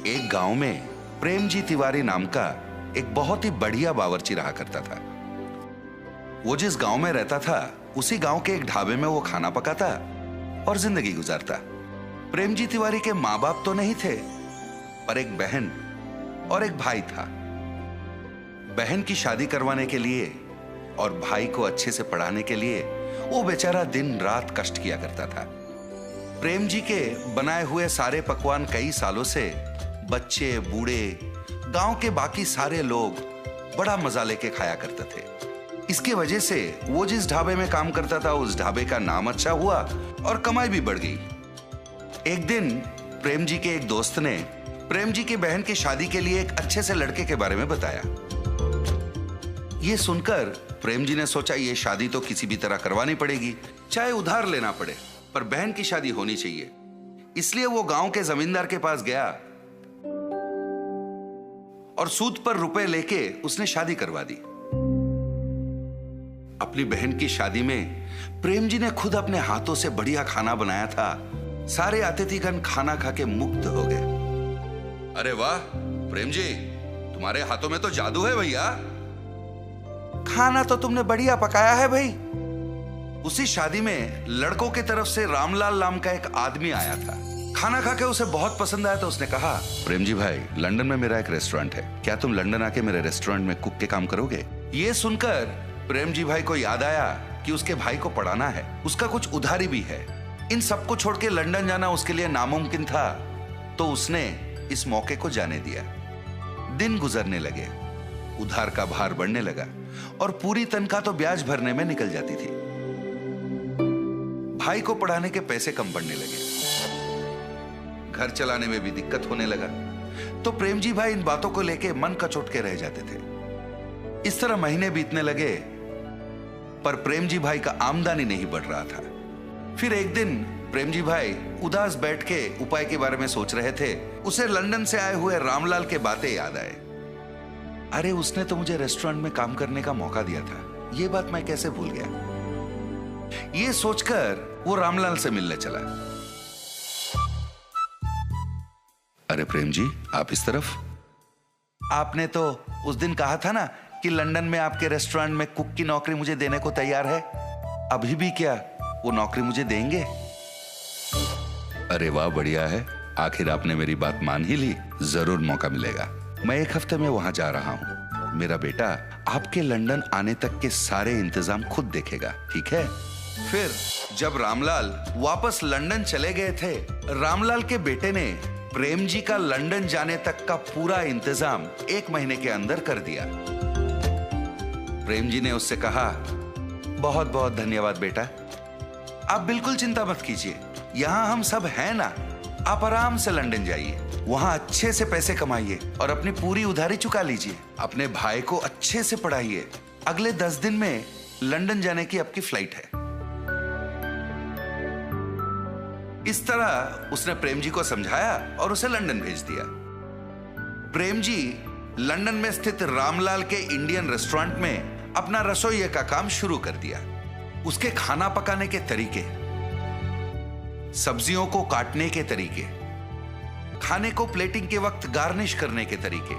एक गांव में प्रेम जी तिवारी नाम का एक बहुत ही बढ़िया बावर्ची रहा करता था। वो जिस गांव में रहता था उसी गांव के एक ढाबे में वो खाना पकाता और जिंदगी गुजारता। प्रेम जी तिवारी के माँ बाप तो नहीं थे, पर एक बहन और एक भाई था। बहन की शादी करवाने के लिए और भाई को अच्छे से पढ़ाने के लिए वो बेचारा दिन रात कष्ट किया करता था। प्रेम जी के बनाए हुए सारे पकवान कई सालों से बच्चे, बूढ़े, गांव के बाकी सारे लोग बड़ा मजा लेके खाया करते थे। इसकी वजह से वो जिस ढाबे में काम करता था उस ढाबे का नाम अच्छा हुआ और कमाई भी बढ़ गई। एक दिन प्रेम जी के एक दोस्त ने प्रेम जी की बहन की शादी के लिए एक अच्छे से लड़के के बारे में बताया। ये सुनकर प्रेम जी ने सोचा ये शादी तो किसी भी तरह करवानी पड़ेगी, चाहे उधार लेना पड़े, पर बहन की शादी होनी चाहिए। इसलिए वो गांव के जमींदार के पास गया और सूद पर रुपए लेके उसने शादी करवा दी। अपनी बहन की शादी में प्रेम जी ने खुद अपने हाथों से बढ़िया खाना बनाया था। सारे अतिथिगण खाना खा के मुग्ध हो गए। अरे वाह प्रेम जी, तुम्हारे हाथों में तो जादू है भैया। खाना तो तुमने बढ़िया पकाया है भाई। उसी शादी में लड़कों की तरफ से रामलाल नाम का एक आदमी आया था। खाना खा के उसे बहुत पसंद आया तो उसने कहा, प्रेम जी भाई, लंदन में मेरा एक रेस्टोरेंट है, क्या तुम लंदन आके मेरे रेस्टोरेंट में कुक के काम करोगे? ये सुनकर प्रेम जी भाई को याद आया कि उसके भाई को पढ़ाना है, उसका कुछ उधारी भी है। इन सबको छोड़ के लंदन जाना उसके लिए नामुमकिन था, तो उसने इस मौके को जाने दिया। दिन गुजरने लगे, उधार का भार बढ़ने लगा और पूरी तनख्वाह तो ब्याज भरने में निकल जाती थी। भाई को पढ़ाने के पैसे कम पड़ने लगे, घर चलाने में भी दिक्कत होने लगा। तो प्रेम जी भाई इन बातों को लेके मन कचोट के रह जाते थे। इस तरह महीने बीतने लगे, पर प्रेम जी भाई का आमदनी नहीं बढ़ रहा था। फिर एक दिन प्रेम जी भाई उदास बैठ के उपाय के बारे में सोच रहे थे। उसे लंदन से आए हुए रामलाल के बातें याद आए। अरे उसने तो मुझे रेस्टोरेंट में काम करने का मौका दिया था, ये बात मैं कैसे भूल गया। ये सोचकर वो रामलाल से मिलने चला। अरे प्रेम जी, आप इस तरफ? आपने तो उस दिन कहा था ना कि लंदन में आपके रेस्टोरेंट में कुक की नौकरी मुझे देने को तैयार है। अभी भी क्या वो नौकरी मुझे देंगे? अरे वाह, बढ़िया है, आखिर आपने मेरी बात मान ही ली। जरूर मौका मिलेगा। मैं एक हफ्ते में वहां जा रहा हूं। मेरा बेटा आपके लंदन आने तक के सारे इंतजाम खुद देखेगा, ठीक है? फिर जब रामलाल वापस लंदन चले गए थे, रामलाल के बेटे ने प्रेम जी का लंदन जाने तक का पूरा इंतजाम 1 महीने के अंदर कर दिया। प्रेम जी ने उससे कहा, बहुत बहुत धन्यवाद बेटा, आप बिल्कुल चिंता मत कीजिए, यहां हम सब हैं ना। आप आराम से लंदन जाइए, वहां अच्छे से पैसे कमाइए और अपनी पूरी उधारी चुका लीजिए। अपने भाई को अच्छे से पढ़ाइए। अगले 10 दिन में लंदन जाने की आपकी फ्लाइट है। इस तरह उसने प्रेम जी को समझाया और उसे लंदन भेज दिया। प्रेम जी लंदन में स्थित रामलाल के इंडियन रेस्टोरेंट में अपना रसोइये का काम शुरू कर दिया। उसके खाना पकाने के तरीके, सब्जियों को काटने के तरीके, खाने को प्लेटिंग के वक्त गार्निश करने के तरीके,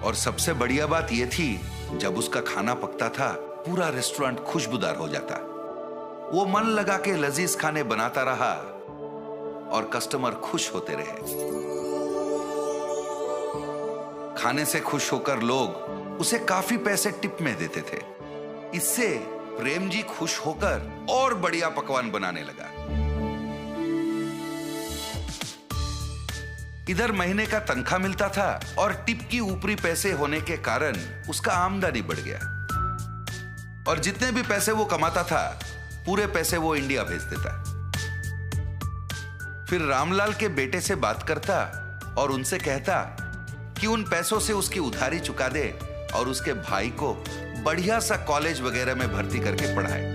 और सबसे बढ़िया बात यह थी, जब उसका खाना पकता था पूरा रेस्टोरेंट खुशबूदार हो जाता। वो मन लगा के लजीज खाने बनाता रहा और कस्टमर खुश होते रहे। खाने से खुश होकर लोग उसे काफी पैसे टिप में देते थे। इससे प्रेम जी खुश होकर और बढ़िया पकवान बनाने लगा। इधर महीने का तनख्वाह मिलता था और टिप की ऊपरी पैसे होने के कारण उसका आमदनी बढ़ गया, और जितने भी पैसे वो कमाता था पूरे पैसे वो इंडिया भेज देता। फिर रामलाल के बेटे से बात करता और उनसे कहता कि उन पैसों से उसकी उधारी चुका दे और उसके भाई को बढ़िया सा कॉलेज वगैरह में भर्ती करके पढ़ाए।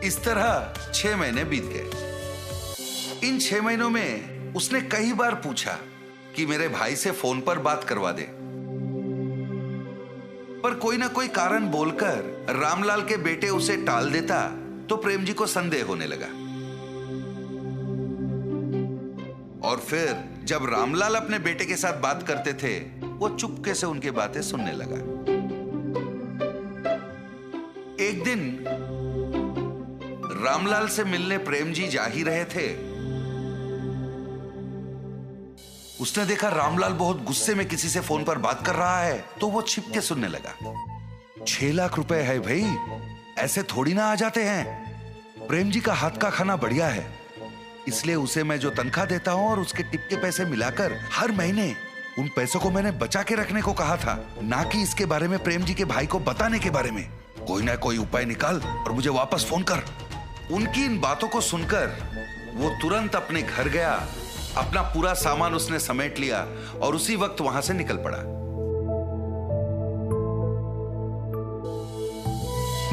इस तरह 6 महीने बीत गए। इन 6 महीनों में उसने कई बार पूछा कि मेरे भाई से फोन पर बात करवा दे, पर कोई ना कोई कारण बोलकर रामलाल के बेटे उसे टाल देता तो प्रेम जी को संदेह होने लगा। और फिर जब रामलाल अपने बेटे के साथ बात करते थे, वो चुपके से उनकी बातें सुनने लगा। एक दिन रामलाल से मिलने प्रेम जी जा ही रहे थे। उसने देखा रामलाल बहुत गुस्से में किसी से फोन पर बात कर रहा है, तो वो छिप के सुनने लगा। 6 लाख रुपए है भाई, ऐसे थोड़ी ना आ जाते हैं। प्रेम जी का हाथ का खाना बढ़िया है, इसलिए उसे मैं जो तनख्वाह देता हूं और उसके टिप के पैसे मिलाकर हर महीने उन पैसों को मैंने बचा के रखने को कहा था, ना कि इसके बारे में प्रेम जी के भाई को बताने के बारे में। कोई ना कोई उपाय निकाल और मुझे वापस फोन कर। उनकी इन बातों को सुनकर वो तुरंत अपने घर गया, अपना पूरा सामान उसने समेट लिया और उसी वक्त वहां से निकल पड़ा।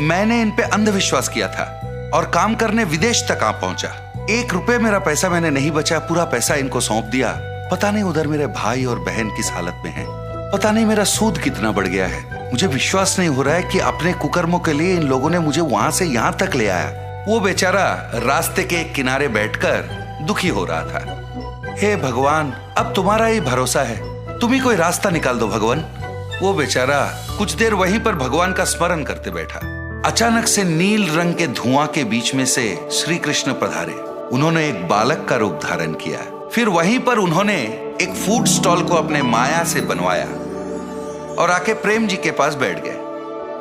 मैंने इन पे अंधविश्वास किया था और काम करने विदेश तक आ पहुंचा। 1 रुपए मेरा पैसा मैंने नहीं बचा, पूरा पैसा इनको सौंप दिया। पता नहीं उधर मेरे भाई और बहन किस हालत में हैं। पता नहीं मेरा सूद कितना बढ़ गया है। मुझे विश्वास नहीं हो रहा है कि अपने कुकर्मों के लिए इन लोगों ने मुझे वहां से यहां तक ले आया। वो बेचारा रास्ते के एक किनारे बैठकर दुखी हो रहा था। हे भगवान, अब तुम्हारा ही भरोसा है, तुम ही कोई रास्ता निकाल दो भगवान। वो बेचारा कुछ देर वहीं पर भगवान का स्मरण करते बैठा। अचानक से नील रंग के धुआं के बीच में से श्री कृष्ण पधारे। उन्होंने एक बालक का रूप धारण किया। फिर वहीं पर उन्होंने एक फूड स्टॉल को अपने माया से बनवाया और आके प्रेम जी के पास बैठ गए।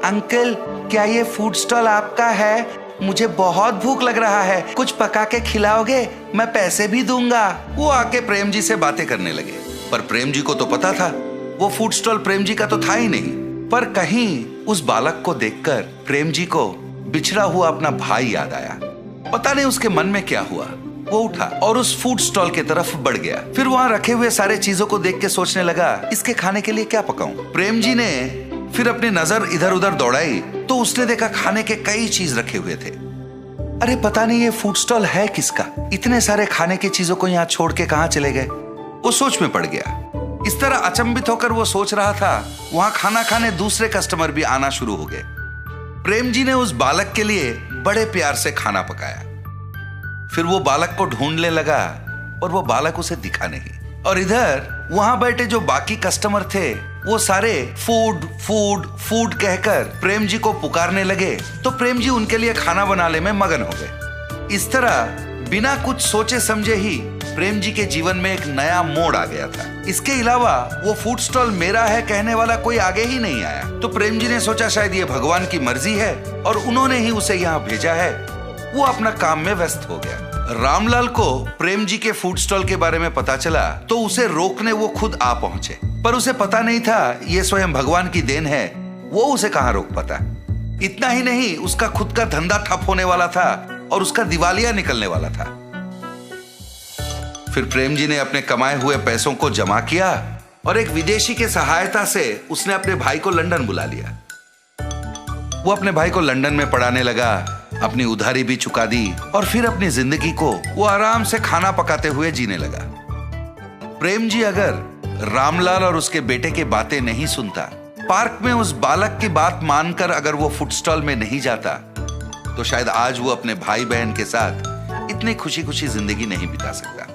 अंकल, क्या ये फूड स्टॉल आपका है? मुझे बहुत भूख लग रहा है, कुछ पका के खिलाओगे? मैं पैसे भी दूंगा। वो आके प्रेम जी से बातें करने लगे, पर प्रेम जी को तो पता था वो फूड स्टॉल प्रेम जी का तो था ही नहीं। पर कहीं उस बालक को देखकर प्रेम जी को बिछड़ा हुआ अपना भाई याद आया। पता नहीं उसके मन में क्या हुआ। वो उठा और उस फूड स्टॉल की तरफ बढ़ गया। फिर वहां रखे हुए सारे चीजों को देख के सोचने लगा, इसके खाने के लिए क्या पकाऊं? प्रेम जी ने फिर अपनी नजर इधर उधर दौड़ाई तो उसने देखा खाने के कई चीज रखे हुए थे। अरे पता नहीं ये फूड स्टॉल है किसका? इतने सारे खाने की चीजों को यहाँ छोड़ के कहाँ चले गए? वो सोच में पड़ गया। इस तरह अचंभित होकर वो सोच रहा था, वहां खाना खाने दूसरे कस्टमर भी आना शुरू हो गए। प्रेम जी ने उस बालक के लिए बड़े प्यार से खाना पकाया। फिर वो बालक को ढूंढने लगा और वो बालक उसे दिखा नहीं। और इधर वहां बैठे जो बाकी कस्टमर थे वो सारे फूड फूड फूड कहकर प्रेम जी को पुकारने लगे, तो प्रेम जी उनके लिए खाना बनाने में मगन हो गए। इस तरह बिना कुछ सोचे समझे ही प्रेम जी के जीवन में एक नया मोड़ आ गया था। इसके अलावा वो फूड स्टॉल मेरा है कहने वाला कोई आगे ही नहीं आया। तो प्रेम जी ने सोचा शायद ये भगवान की मर्जी है और उन्होंने ही उसे यहाँ भेजा है। वो अपना काम में व्यस्त हो गया। रामलाल को प्रेम जी के फूड स्टॉल के बारे में पता चला तो उसे रोकने वो खुद आ पहुंचे, पर उसे पता नहीं था ये स्वयं भगवान की देन है। वो उसे कहां रोक पाता। इतना ही नहीं, उसका खुद का धंधा ठप होने वाला था और उसका दिवालिया निकलने वाला था। फिर प्रेम जी ने अपने कमाए हुए पैसों को जमा किया और एक विदेशी के सहायता से उसने अपने भाई को लंदन बुला लिया। वो अपने भाई को लंदन में पढ़ाने लगा, अपनी उधारी भी चुका दी और फिर अपनी जिंदगी को वो आराम से खाना पकाते हुए जीने लगा। प्रेम जी अगर रामलाल और उसके बेटे की बातें नहीं सुनता, पार्क में उस बालक की बात मानकर अगर वो फूड स्टॉल में नहीं जाता, तो शायद आज वो अपने भाई बहन के साथ इतनी खुशी खुशी जिंदगी नहीं बिता सकता।